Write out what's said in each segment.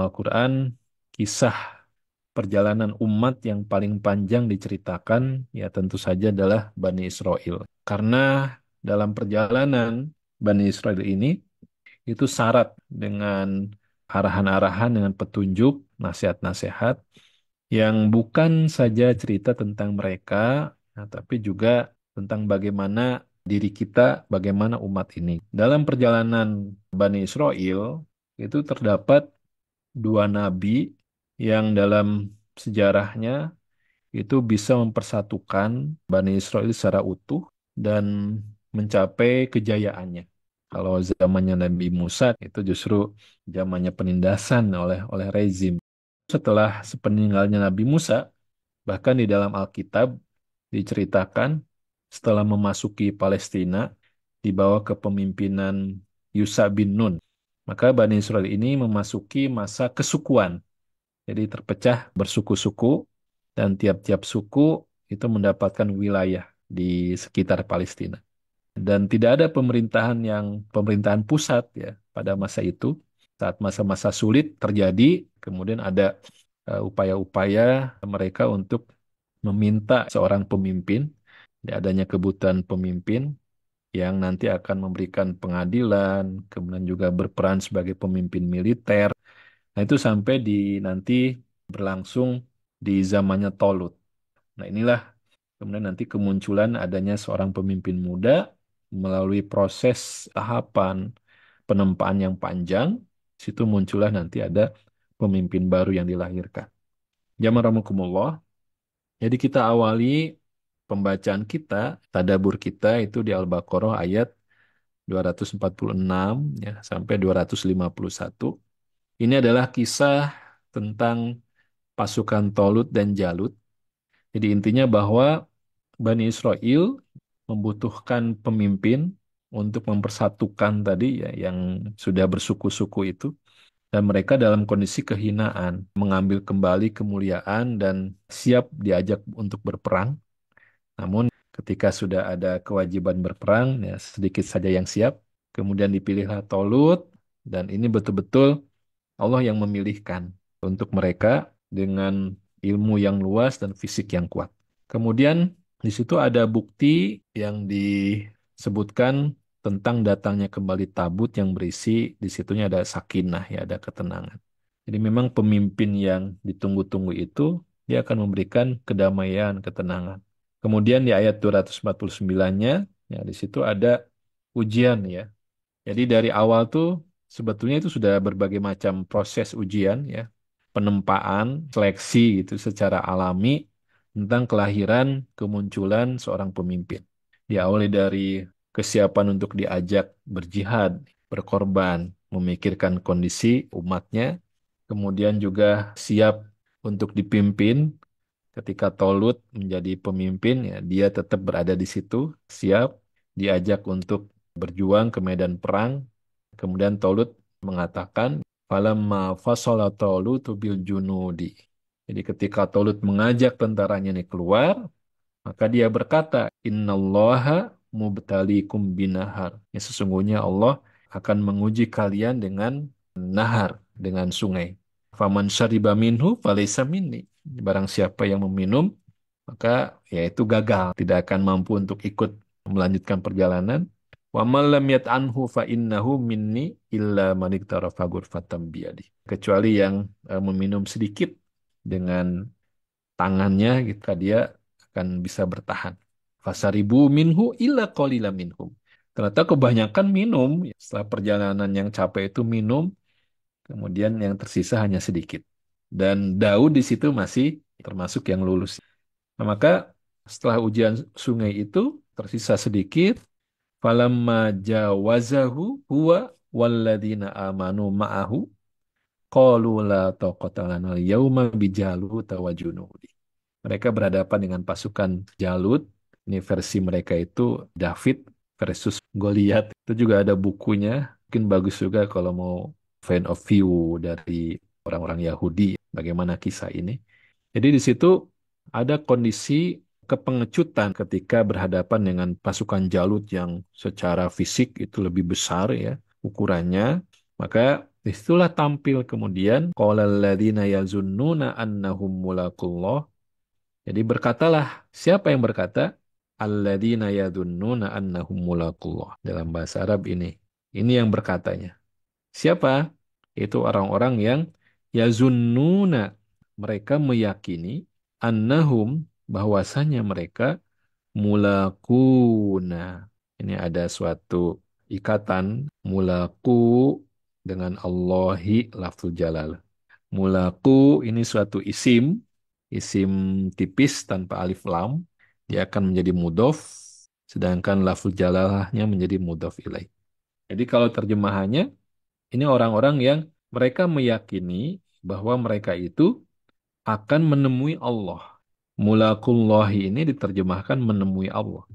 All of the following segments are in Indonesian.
Al-Quran kisah perjalanan umat yang paling panjang diceritakan ya tentu saja adalah Bani Israel. Karena dalam perjalanan Bani Israel ini itu syarat dengan arahan-arahan, dengan petunjuk, nasihat-nasihat yang bukan saja cerita tentang mereka, nah, tapi juga tentang bagaimana diri kita, bagaimana umat ini. Dalam perjalanan Bani Israel itu terdapat dua nabi yang dalam sejarahnya itu bisa mempersatukan Bani Israel secara utuh dan mencapai kejayaannya. Kalau zamannya Nabi Musa itu justru zamannya penindasan oleh rezim. Setelah sepeninggalnya Nabi Musa, bahkan di dalam Alkitab diceritakan setelah memasuki Palestina di bawah kepemimpinan Yusa bin Nun, maka Bani Israel ini memasuki masa kesukuan. Jadi terpecah bersuku-suku dan tiap-tiap suku itu mendapatkan wilayah di sekitar Palestina. Dan tidak ada pemerintahan pusat ya pada masa itu. Saat masa-masa sulit terjadi, kemudian ada upaya-upaya mereka untuk meminta seorang pemimpin, adanya kebutuhan pemimpin yang nanti akan memberikan pengadilan, kemudian juga berperan sebagai pemimpin militer. Nah, itu sampai di nanti berlangsung di zamannya Tolut. Nah, inilah kemudian nanti kemunculan adanya seorang pemimpin muda melalui proses tahapan penempaan yang panjang. Situ muncullah nanti ada pemimpin baru yang dilahirkan. Jamaah rahimakumullah. Jadi kita awali pembacaan kita, tadabur kita itu di Al-Baqarah ayat 246 ya, sampai 251. Ini adalah kisah tentang pasukan Tolut dan Jalut. Jadi intinya bahwa Bani Israel membutuhkan pemimpin untuk mempersatukan tadi ya yang sudah bersuku-suku itu dan mereka dalam kondisi kehinaan, mengambil kembali kemuliaan dan siap diajak untuk berperang. Namun ketika sudah ada kewajiban berperang, ya sedikit saja yang siap. Kemudian dipilihlah Tolut dan ini betul-betul Allah yang memilihkan untuk mereka dengan ilmu yang luas dan fisik yang kuat. Kemudian di situ ada bukti yang disebutkan tentang datangnya kembali tabut yang berisi di situnya ada sakinah ya, ada ketenangan. Jadi memang pemimpin yang ditunggu-tunggu itu dia akan memberikan kedamaian, ketenangan. Kemudian di ayat 249-nya ya di situ ada ujian ya. Jadi dari awal tuh sebetulnya itu sudah berbagai macam proses ujian ya, penempaan, seleksi gitu secara alami tentang kelahiran, kemunculan seorang pemimpin. Diawali dari kesiapan untuk diajak berjihad, berkorban, memikirkan kondisi umatnya, kemudian juga siap untuk dipimpin. Ketika Tolut menjadi pemimpin, ya, dia tetap berada di situ, siap diajak untuk berjuang ke medan perang. Kemudian Tolut mengatakan, "Falamma fasala Tolutu bil junudi." Jadi ketika Tolut mengajak tentaranya ini keluar, maka dia berkata, "Innallaha mubtalikum binahar." Ya, sesungguhnya Allah akan menguji kalian dengan nahar, dengan sungai. Faman syariba minhu falaysa minni. Barang siapa yang meminum, maka ya itu gagal, tidak akan mampu untuk ikut melanjutkan perjalanan. Wa man lam yat'anhu fa innahu minni illa man iktarafa ghurfatan biyadi. Kecuali yang meminum sedikit dengan tangannya, gitu, dia akan bisa bertahan. Fasaribu minhu illa qalila minhum. Ternyata kebanyakan minum, setelah perjalanan yang capek itu minum, kemudian yang tersisa hanya sedikit. Dan Daud di situ masih termasuk yang lulus. Nah, maka setelah ujian sungai itu tersisa sedikit, falamma jawazahu huwa walladzina amanu ma'ahu qalu la taqata lana al-yauma bijalut wa junudi. Mereka berhadapan dengan pasukan Jalut. Ini versi mereka itu David versus Goliat. Itu juga ada bukunya. Mungkin bagus juga kalau mau fan of view dari orang-orang Yahudi. Bagaimana kisah ini. Jadi di situ ada kondisi kepengecutan ketika berhadapan dengan pasukan Jalut yang secara fisik itu lebih besar ya ukurannya. Maka Disitulah tampil kemudian qalal ladzina yazunnuna annahum mulaqullah. Jadi berkatalah, siapa yang berkata? Alladzina yadunnuna annahum mulaqullah. Dalam bahasa Arab ini. Ini yang berkatanya. Siapa? Itu orang-orang yang yazunnuna. Mereka meyakini annahum bahwasanya mereka mulakuna. Ini ada suatu ikatan mulaku dengan Allahi lafzul jalal. Mulaku ini suatu isim, isim tipis tanpa alif lam. Dia akan menjadi mudhof, sedangkan lafzul jalalahnya menjadi mudhof ilaih. Jadi kalau terjemahannya, ini orang-orang yang mereka meyakini bahwa mereka itu akan menemui Allah. Mulakullahi ini diterjemahkan menemui Allah.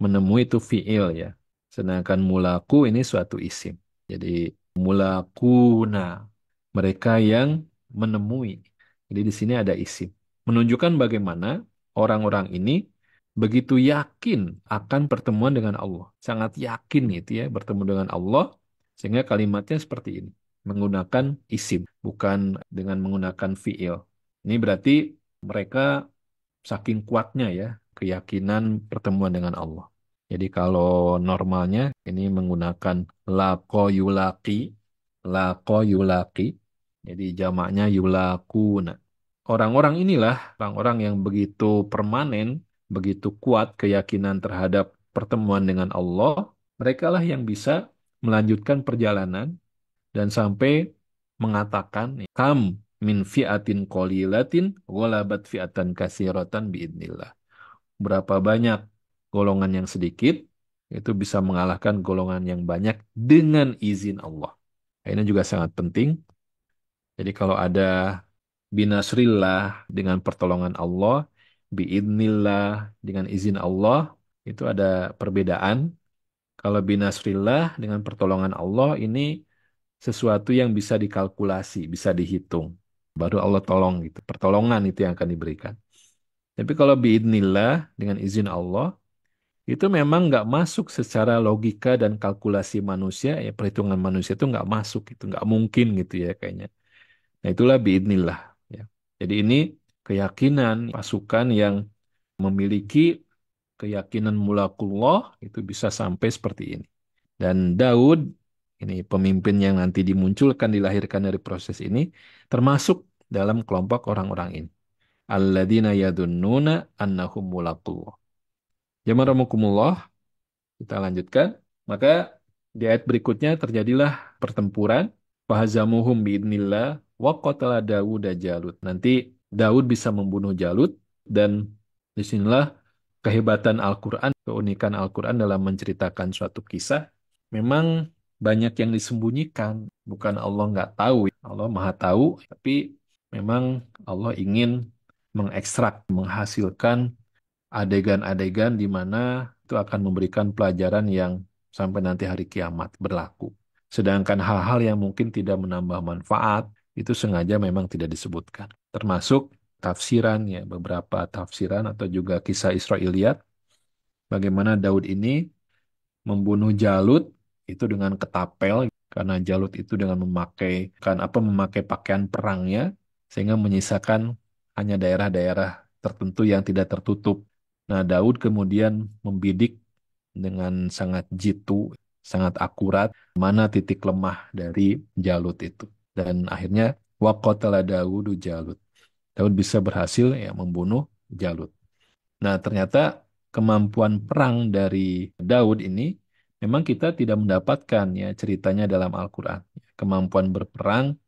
Menemui itu fiil ya. Sedangkan mulaku ini suatu isim. Jadi mulakuna. Mereka yang menemui. Jadi di sini ada isim. Menunjukkan bagaimana orang-orang ini begitu yakin akan pertemuan dengan Allah. Sangat yakin itu ya bertemu dengan Allah. Sehingga kalimatnya seperti ini. Menggunakan isim. Bukan dengan menggunakan fiil. Ini berarti mereka saking kuatnya ya keyakinan pertemuan dengan Allah. Jadi kalau normalnya ini menggunakan laqo yulaki, laqo yulaki. Jadi jamaknya yulakuna. Orang-orang inilah orang-orang yang begitu permanen, begitu kuat keyakinan terhadap pertemuan dengan Allah. Mereka lah yang bisa melanjutkan perjalanan dan sampai mengatakan kam min fi'atin qalilatin ghalabat fi'atan katsiratan biidnillah. Berapa banyak golongan yang sedikit itu bisa mengalahkan golongan yang banyak dengan izin Allah. Ini juga sangat penting. Jadi kalau ada binasrillah dengan pertolongan Allah, biidnillah dengan izin Allah, itu ada perbedaan. Kalau binasrillah dengan pertolongan Allah ini sesuatu yang bisa dikalkulasi, bisa dihitung. Baru Allah tolong gitu. Pertolongan itu yang akan diberikan. Tapi kalau biidnillah dengan izin Allah, itu memang nggak masuk secara logika dan kalkulasi manusia, ya perhitungan manusia itu nggak masuk, itu nggak mungkin gitu ya kayaknya. Nah itulah biidnillah. Ya. Jadi ini keyakinan pasukan yang memiliki keyakinan mulakullah itu bisa sampai seperti ini. Dan Daud, ini pemimpin yang nanti dimunculkan, dilahirkan dari proses ini, termasuk dalam kelompok orang-orang ini. Alladzina yadunnuna annahum mulaqullah. Jamaramukumullah, kita lanjutkan. Maka di ayat berikutnya terjadilah pertempuran. Fahazamuhum biidnillah wa qatala Dawud Jalut. Nanti Daud bisa membunuh Jalut dan disinilah kehebatan Al-Quran, keunikan Al-Quran dalam menceritakan suatu kisah. Memang banyak yang disembunyikan. Bukan Allah nggak tahu. Allah Maha tahu. Tapi memang Allah ingin mengekstrak, menghasilkan adegan-adegan di mana itu akan memberikan pelajaran yang sampai nanti hari kiamat berlaku. Sedangkan hal-hal yang mungkin tidak menambah manfaat, itu sengaja memang tidak disebutkan. Termasuk tafsiran ya, beberapa tafsiran atau juga kisah Israiliyat, bagaimana Daud ini membunuh Jalut itu dengan ketapel karena Jalut itu dengan memakai pakaian perangnya sehingga menyisakan hanya daerah-daerah tertentu yang tidak tertutup. Nah, Daud kemudian membidik dengan sangat jitu, sangat akurat mana titik lemah dari Jalut itu. Dan akhirnya waqatala Daudu Jalut. Daud bisa berhasil ya membunuh Jalut. Nah, ternyata kemampuan perang dari Daud ini memang kita tidak mendapatkan ya ceritanya dalam Al-Quran. Kemampuan berperang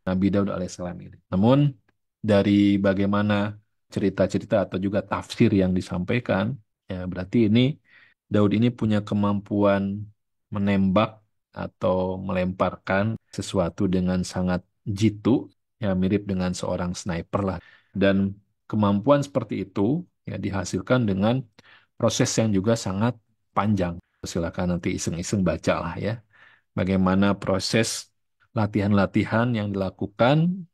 Nabi Daud alaihissalam ini. Namun dari bagaimana cerita-cerita atau juga tafsir yang disampaikan, ya berarti ini Daud ini punya kemampuan menembak atau melemparkan sesuatu dengan sangat jitu, ya mirip dengan seorang sniper lah. Dan kemampuan seperti itu ya dihasilkan dengan proses yang juga sangat panjang. Silakan nanti iseng-iseng baca lah ya. Bagaimana proses latihan-latihan yang dilakukan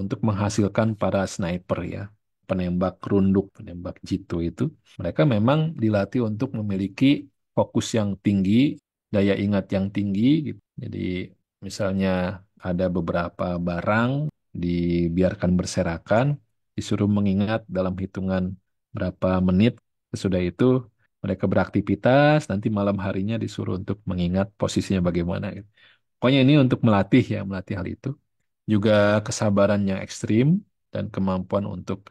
untuk menghasilkan para sniper ya. Penembak runduk, penembak jitu itu. Mereka memang dilatih untuk memiliki fokus yang tinggi, daya ingat yang tinggi gitu. Jadi misalnya ada beberapa barang dibiarkan berserakan, disuruh mengingat dalam hitungan berapa menit. Sesudah itu mereka beraktivitas, nanti malam harinya disuruh untuk mengingat posisinya bagaimana, gitu. Pokoknya ini untuk melatih ya, melatih hal itu. Juga kesabaran yang ekstrim dan kemampuan untuk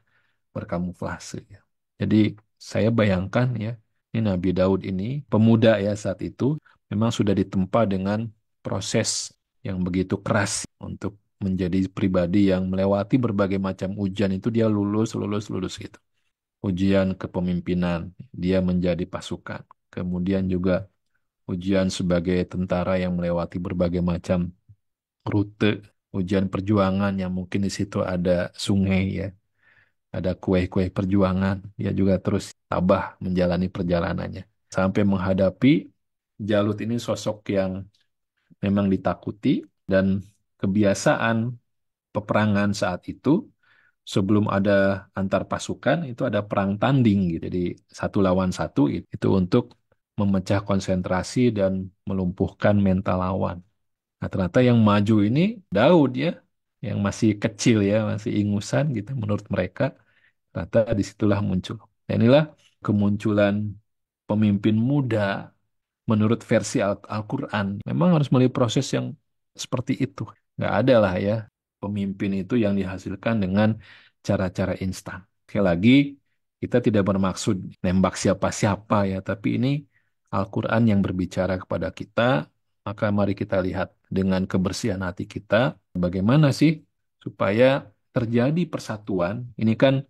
berkamuflase, ya. Jadi saya bayangkan ya, ini Nabi Daud ini pemuda ya saat itu memang sudah ditempa dengan proses yang begitu keras untuk menjadi pribadi yang melewati berbagai macam ujian itu dia lulus, lulus, lulus gitu. Ujian kepemimpinan, dia menjadi pasukan. Kemudian juga ujian sebagai tentara yang melewati berbagai macam rute, ujian perjuangan yang mungkin di situ ada sungai ya, ada kue-kue perjuangan. Dia juga terus tabah menjalani perjalanannya. Sampai menghadapi Jalut ini sosok yang memang ditakuti dan kebiasaan peperangan saat itu sebelum ada antar pasukan itu ada perang tanding gitu. Jadi satu lawan satu itu untuk memecah konsentrasi dan melumpuhkan mental lawan. Nah, ternyata yang maju ini Daud ya, yang masih kecil ya, masih ingusan gitu menurut mereka. Ternyata disitulah muncul. Nah, inilah kemunculan pemimpin muda menurut versi Al-Quran. Memang harus melalui proses yang seperti itu. Nggak ada lah ya pemimpin itu yang dihasilkan dengan cara-cara instan. Sekali lagi, kita tidak bermaksud nembak siapa-siapa ya, tapi ini Al-Quran yang berbicara kepada kita, maka mari kita lihat dengan kebersihan hati kita, bagaimana sih supaya terjadi persatuan. Ini kan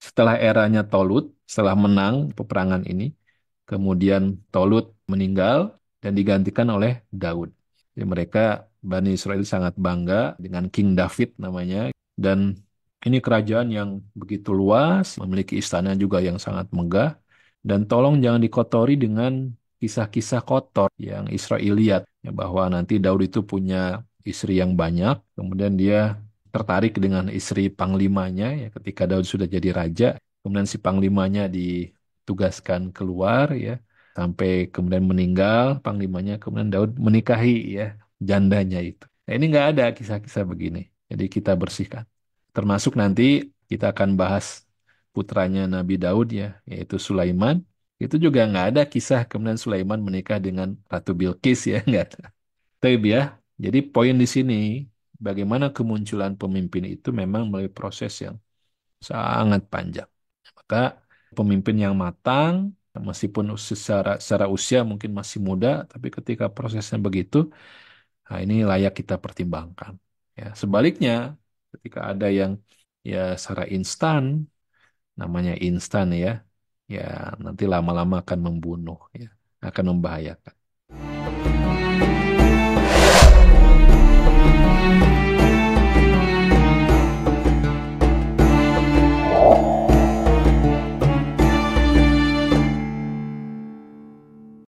setelah eranya Tolut, setelah menang peperangan ini, kemudian Tolut meninggal dan digantikan oleh Daud. Jadi mereka Bani Israel sangat bangga dengan King David namanya, dan ini kerajaan yang begitu luas, memiliki istana juga yang sangat megah, dan tolong jangan dikotori dengan kisah-kisah kotor yang Israeliat, ya, bahwa nanti Daud itu punya istri yang banyak, kemudian dia tertarik dengan istri panglimanya ya ketika Daud sudah jadi raja, kemudian si panglimanya ditugaskan keluar ya sampai kemudian meninggal panglimanya, kemudian Daud menikahi ya jandanya itu. Nah, ini nggak ada kisah-kisah begini. Jadi kita bersihkan. Termasuk nanti kita akan bahas putranya Nabi Daud ya, yaitu Sulaiman. Itu juga nggak ada kisah kemudian Sulaiman menikah dengan Ratu Bilqis ya, nggak ada. Tapi ya, jadi poin di sini bagaimana kemunculan pemimpin itu memang melalui proses yang sangat panjang. Maka pemimpin yang matang, meskipun secara usia mungkin masih muda, tapi ketika prosesnya begitu, nah ini layak kita pertimbangkan. Ya, sebaliknya, ketika ada yang ya secara instan, namanya instan ya, ya nanti lama-lama akan membunuh, ya, akan membahayakan.